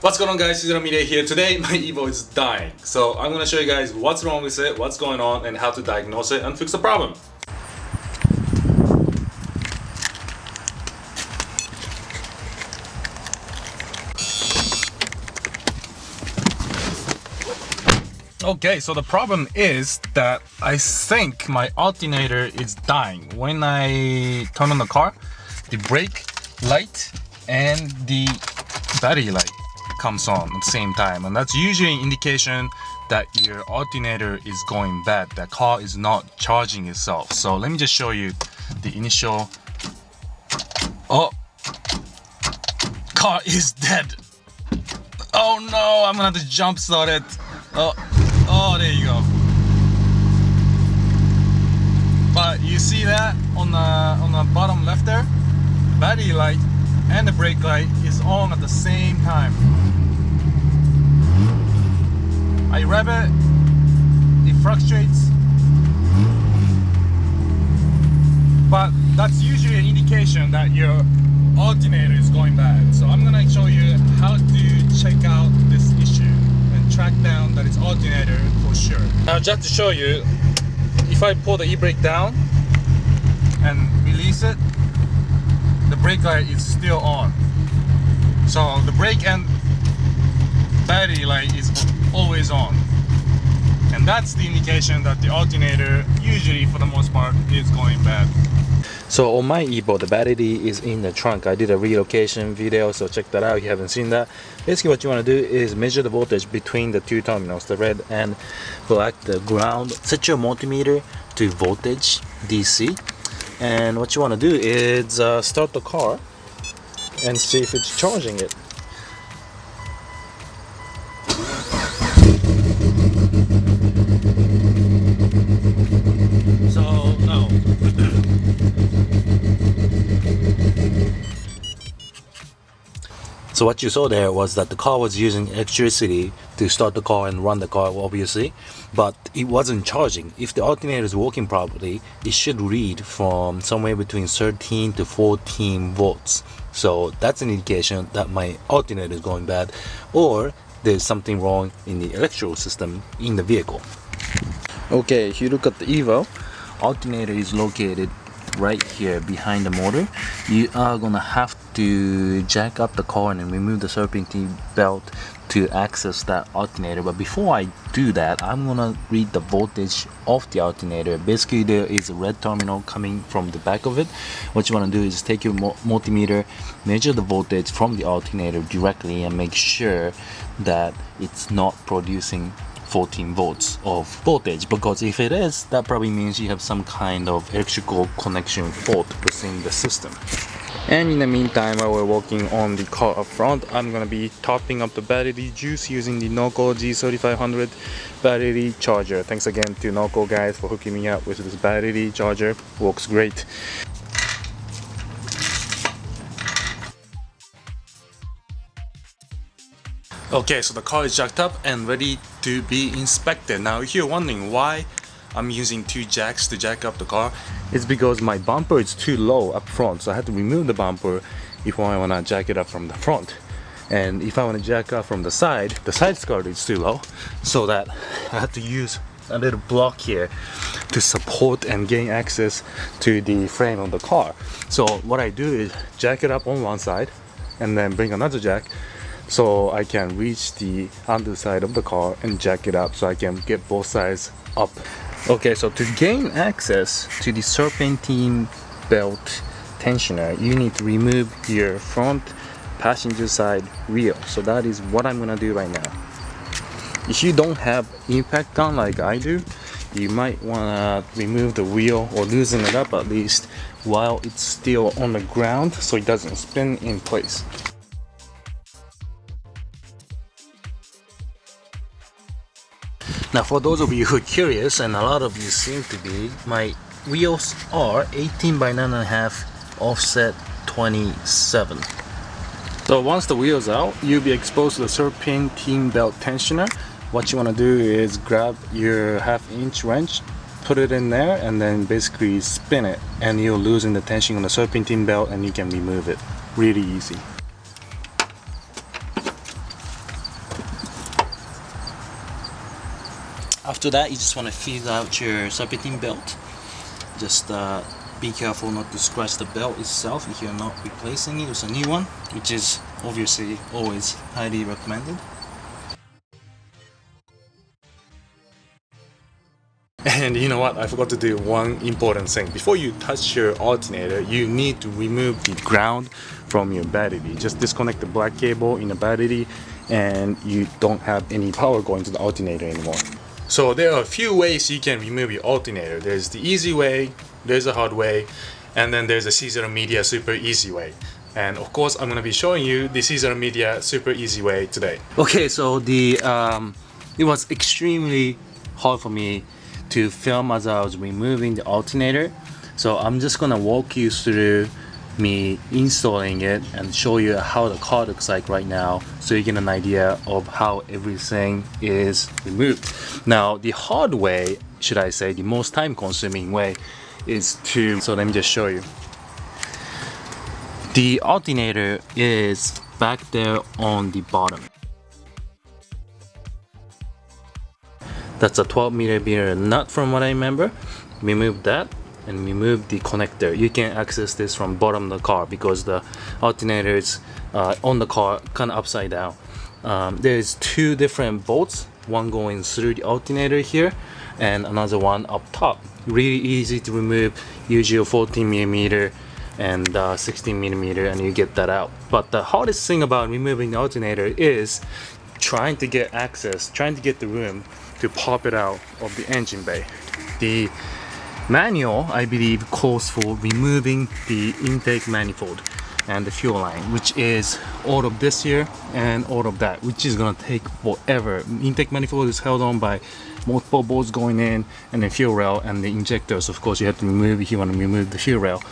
What's going on, guys? It's here. Today my Evo is dying, so I'm gonna show you guys what's wrong with it, what's going on, and how to diagnose it and fix the problem. Okay, so the problem is that I think my alternator is dying. When I turn on the car, the brake light and the battery light comes on at the same time, and that's usually an indication that your alternator is going bad. The car is not charging itself. So let me just show you the initial. Oh, car is dead. Oh no, I'm gonna have to jump start it. Oh, there you go. But you see that on the bottom left there, battery light and the brake light is on at the same time. I rev it fluctuates, but that's usually an indication that your alternator is going bad. So I'm gonna show you how to check out this issue and track down that it's alternator for sure. Now, just to show you, if I pull the e-brake down and release it, the brake light is still on. So the brake and battery light is always on, and that's the indication that the alternator usually for the most part is going bad. So on my Evo, the battery is in the trunk. I did a relocation video, so check that out if you haven't seen that. Basically what you want to do is measure the voltage between the two terminals, the red and black, the ground. Set your multimeter to voltage DC, and what you want to do is start the car and see if it's charging it. So no. So what you saw there was that the car was using electricity to start the car and run the car, obviously, but it wasn't charging. If the alternator is working properly, it should read from somewhere between 13 to 14 volts. So that's an indication that my alternator is going bad, or there's something wrong in the electrical system in the vehicle. Okay, if you look at the Evo, alternator is located right here behind the motor. You are gonna have to jack up the car and remove the serpentine belt to access that alternator. But before I do that, I'm gonna read the voltage of the alternator. Basically, there is a red terminal coming from the back of it. What you want to do is take your multimeter, measure the voltage from the alternator directly, and make sure that it's not producing 14 volts of voltage, because if it is, that probably means you have some kind of electrical connection fault within the system. And in the meantime, while we're working on the car up front, I'm gonna be topping up the battery juice using the Noco G3500 battery charger. Thanks again to Noco guys for hooking me up with this battery charger. Works great. Okay, so the car is jacked up and ready to be inspected. Now, if you're wondering why I'm using two jacks to jack up the car, it's because my bumper is too low up front. So I had to remove the bumper if I want to jack it up from the front. And if I want to jack up from the side skirt is too low. So that I had to use a little block here to support and gain access to the frame of the car. So what I do is jack it up on one side and then bring another jack, so I can reach the underside of the car and jack it up so I can get both sides up. Okay, so to gain access to the serpentine belt tensioner, you need to remove your front passenger side wheel. So that is what I'm gonna do right now. If you don't have impact gun like I do, you might wanna remove the wheel or loosen it up at least while it's still on the ground so it doesn't spin in place. Now, for those of you who are curious, and a lot of you seem to be, my wheels are 18 by 9.5 offset 27. So once the wheel's out, you'll be exposed to the serpentine belt tensioner. What you want to do is grab your 1/2-inch wrench, put it in there, and then basically spin it, and you'll loosen the tension on the serpentine belt and you can remove it. Really easy. After that, you just want to fill out your serpentine belt. Just be careful not to scratch the belt itself if you're not replacing it with a new one, which is obviously always highly recommended. And you know what, I forgot to do one important thing. Before you touch your alternator, you need to remove the ground from your battery. Just disconnect the black cable in the battery and you don't have any power going to the alternator anymore. So there are a few ways you can remove your alternator. There's the easy way, there's a hard way, and then there's a Caesar Media super easy way. And of course, I'm gonna be showing you the Caesar Media super easy way today. Okay, so it was extremely hard for me to film as I was removing the alternator. So I'm just gonna walk you through me installing it and show you how the car looks like right now, so you get an idea of how everything is removed. Now the hard way, should I say, the most time consuming way is so let me just show you. The alternator is back there on the bottom. That's a 12mm nut from what I remember. Remove that and remove the connector. You can access this from bottom of the car because the alternator is on the car kind of upside down. There's two different bolts, one going through the alternator here and another one up top. Really easy to remove. Usually 14mm and 16mm, and you get that out. But the hardest thing about removing the alternator is trying to get access, trying to get the room to pop it out of the engine bay. The manual, I believe, calls for removing the intake manifold and the fuel line, which is all of this here and all of that, which is gonna take forever. Intake manifold is held on by multiple bolts going in, and the fuel rail and the injectors, of course, you have to remove if you want to remove the fuel rail.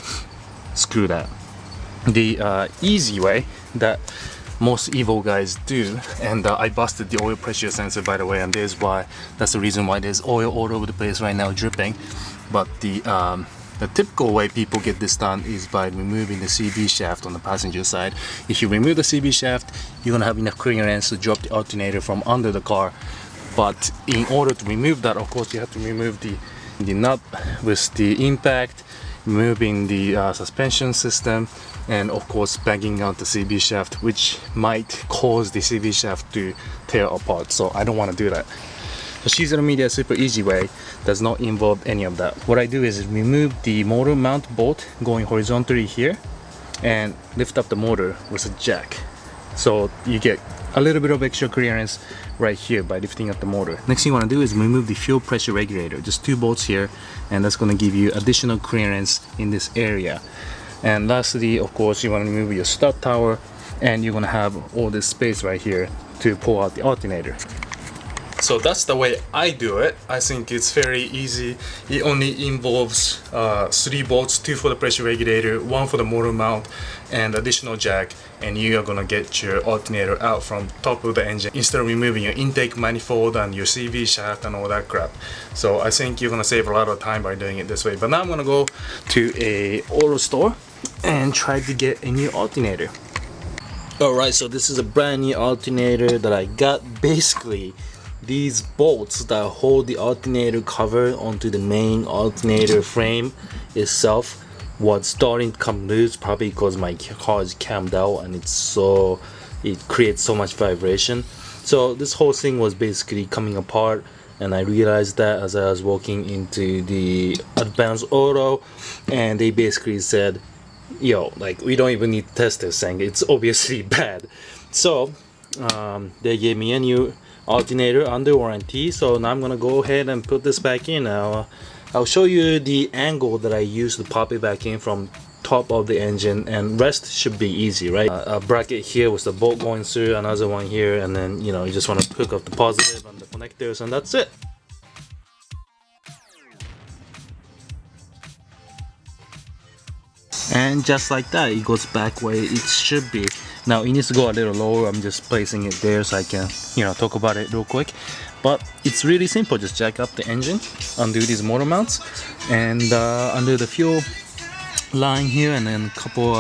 Screw that. The easy way that most evil guys do, and I busted the oil pressure sensor, by the way, and that's the reason why there's oil all over the place right now dripping. But the typical way people get this done is by removing the CB shaft on the passenger side. If you remove the CB shaft, you're gonna have enough clearance to drop the alternator from under the car. But in order to remove that, of course, you have to remove the nut with the impact, removing the suspension system, and of course banging out the CB shaft, which might cause the CB shaft to tear apart. So I don't want to do that. The Caesar Media super easy way does not involve any of that. What I do is remove the motor mount bolt going horizontally here and lift up the motor with a jack. So you get a little bit of extra clearance right here by lifting up the motor. Next thing you want to do is remove the fuel pressure regulator. Just two bolts here, and that's going to give you additional clearance in this area. And lastly, of course, you want to remove your start tower, and you're going to have all this space right here to pull out the alternator. So that's the way I do it. I think it's very easy. It only involves 3 bolts, 2 for the pressure regulator, 1 for the motor mount, and additional jack, and you are gonna get your alternator out from top of the engine instead of removing your intake manifold and your CV shaft and all that crap. So I think you're gonna save a lot of time by doing it this way. But now I'm gonna go to a auto store and try to get a new alternator. Alright, so this is a brand new alternator that I got. Basically, these bolts that hold the alternator cover onto the main alternator frame itself was starting to come loose, probably because my car is cammed out and it creates so much vibration. So this whole thing was basically coming apart, and I realized that as I was walking into the Advanced Auto, and they basically said, yo, like, we don't even need to test this thing, it's obviously bad. So they gave me a new alternator under warranty. So now I'm gonna go ahead and put this back in. Now I'll show you the angle that I used to pop it back in from top of the engine, and rest should be easy, right? A bracket here with the bolt going through, another one here, and then you just want to hook up the positive and the connectors, and that's it. And just like that, it goes back where it should be. Now it needs to go a little lower. I'm just placing it there so I can talk about it real quick. But it's really simple. Just jack up the engine, undo these motor mounts, and undo the fuel line here, and then a couple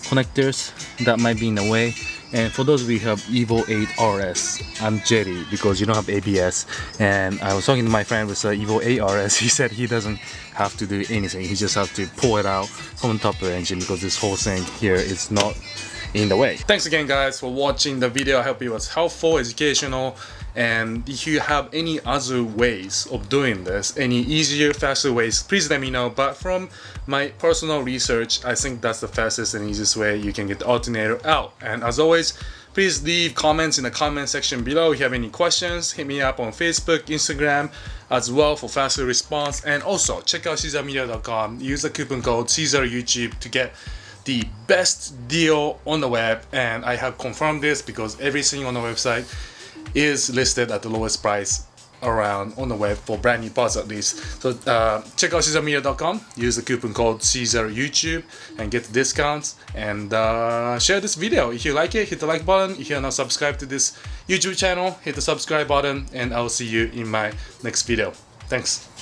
connectors that might be in the way. And for those of you who have Evo 8 RS, I'm Jerry because you don't have ABS. And I was talking to my friend with Evo 8 RS. He said he doesn't have to do anything. He just has to pull it out from the top of the engine because this whole thing here is not in the way. Thanks again guys for watching the video. I hope it was helpful, educational, and if you have any other ways of doing this, any easier, faster ways, please let me know. But from my personal research, I think that's the fastest and easiest way you can get the alternator out. And as always, please leave comments in the comment section below. If you have any questions, hit me up on Facebook, Instagram as well for faster response. And also check out CaesarMedia.com. Use the coupon code CaesarYouTube to get the best deal on the web, and I have confirmed this because everything on the website is listed at the lowest price around on the web for brand new parts at least. So check out CaesarMedia.com, use the coupon code CaesarYouTube and get the discounts, and share this video. If you like it, hit the like button. If you're not subscribed to this YouTube channel, hit the subscribe button, and I'll see you in my next video. Thanks.